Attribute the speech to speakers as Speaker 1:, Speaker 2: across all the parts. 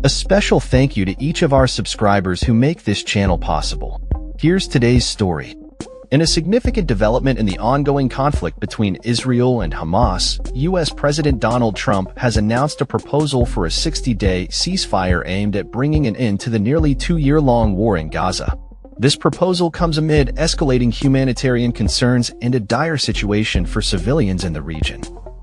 Speaker 1: A special thank you to each of our subscribers who make this channel possible. Here's today's story. In a significant development in the ongoing conflict between Israel and Hamas, U.S. President Donald Trump has announced a proposal for a 60-day ceasefire aimed at bringing an end to the nearly 2-year-long war in Gaza. This proposal comes amid escalating humanitarian concerns and a dire situation for civilians in the region.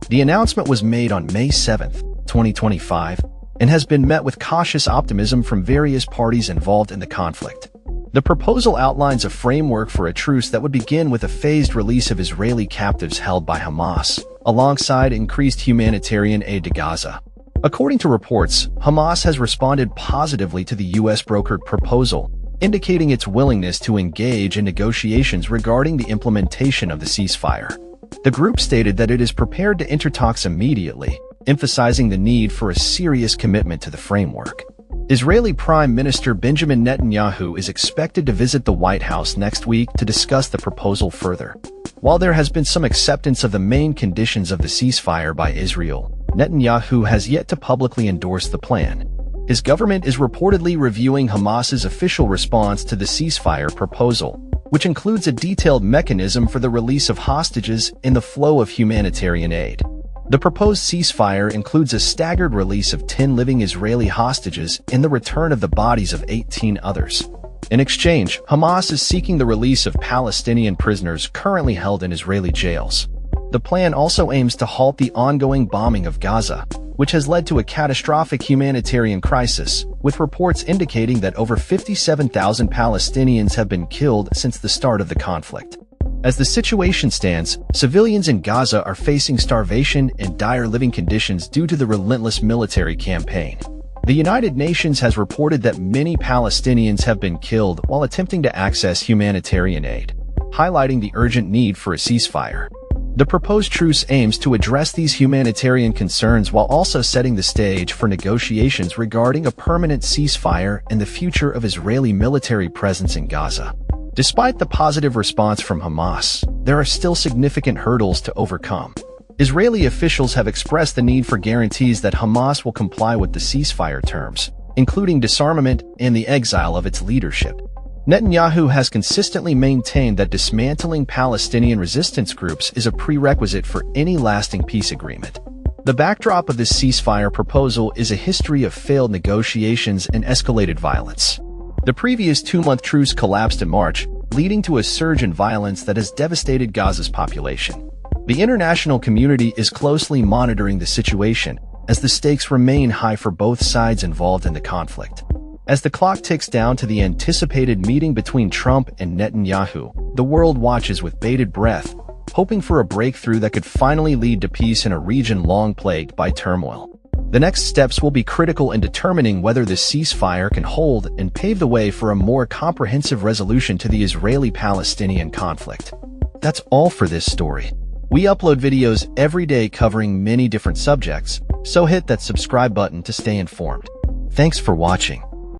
Speaker 1: The announcement was made on May 7, 2025, and has been met with cautious optimism from various parties involved in the conflict. The proposal outlines a framework for a truce that would begin with a phased release of Israeli captives held by Hamas, alongside increased humanitarian aid to Gaza. According to reports, Hamas has responded positively to the U.S.-brokered proposal, indicating its willingness to engage in negotiations regarding the implementation of the ceasefire. The group stated that it is prepared to enter talks immediately, emphasizing the need for a serious commitment to the framework. Israeli Prime Minister Benjamin Netanyahu is expected to visit the White House next week to discuss the proposal further. While there has been some acceptance of the main conditions of the ceasefire by Israel, Netanyahu has yet to publicly endorse the plan. His government is reportedly reviewing Hamas's official response to the ceasefire proposal, which includes a detailed mechanism for the release of hostages and the flow of humanitarian aid. The proposed ceasefire includes a staggered release of 10 living Israeli hostages and the return of the bodies of 18 others. In exchange, Hamas is seeking the release of Palestinian prisoners currently held in Israeli jails. The plan also aims to halt the ongoing bombing of Gaza, which has led to a catastrophic humanitarian crisis, with reports indicating that over 57,000 Palestinians have been killed since the start of the conflict. As the situation stands, civilians in Gaza are facing starvation and dire living conditions due to the relentless military campaign. The United Nations has reported that many Palestinians have been killed while attempting to access humanitarian aid, highlighting the urgent need for a ceasefire. The proposed truce aims to address these humanitarian concerns while also setting the stage for negotiations regarding a permanent ceasefire and the future of Israeli military presence in Gaza. Despite the positive response from Hamas, there are still significant hurdles to overcome. Israeli officials have expressed the need for guarantees that Hamas will comply with the ceasefire terms, including disarmament and the exile of its leadership. Netanyahu has consistently maintained that dismantling Palestinian resistance groups is a prerequisite for any lasting peace agreement. The backdrop of this ceasefire proposal is a history of failed negotiations and escalated violence. The previous 2-month truce collapsed in March, leading to a surge in violence that has devastated Gaza's population. The international community is closely monitoring the situation, as the stakes remain high for both sides involved in the conflict. As the clock ticks down to the anticipated meeting between Trump and Netanyahu, the world watches with bated breath, hoping for a breakthrough that could finally lead to peace in a region long plagued by turmoil. The next steps will be critical in determining whether the ceasefire can hold and pave the way for a more comprehensive resolution to the Israeli-Palestinian conflict. That's all for this story. We upload videos every day covering many different subjects, so hit that subscribe button to stay informed. Thanks for watching.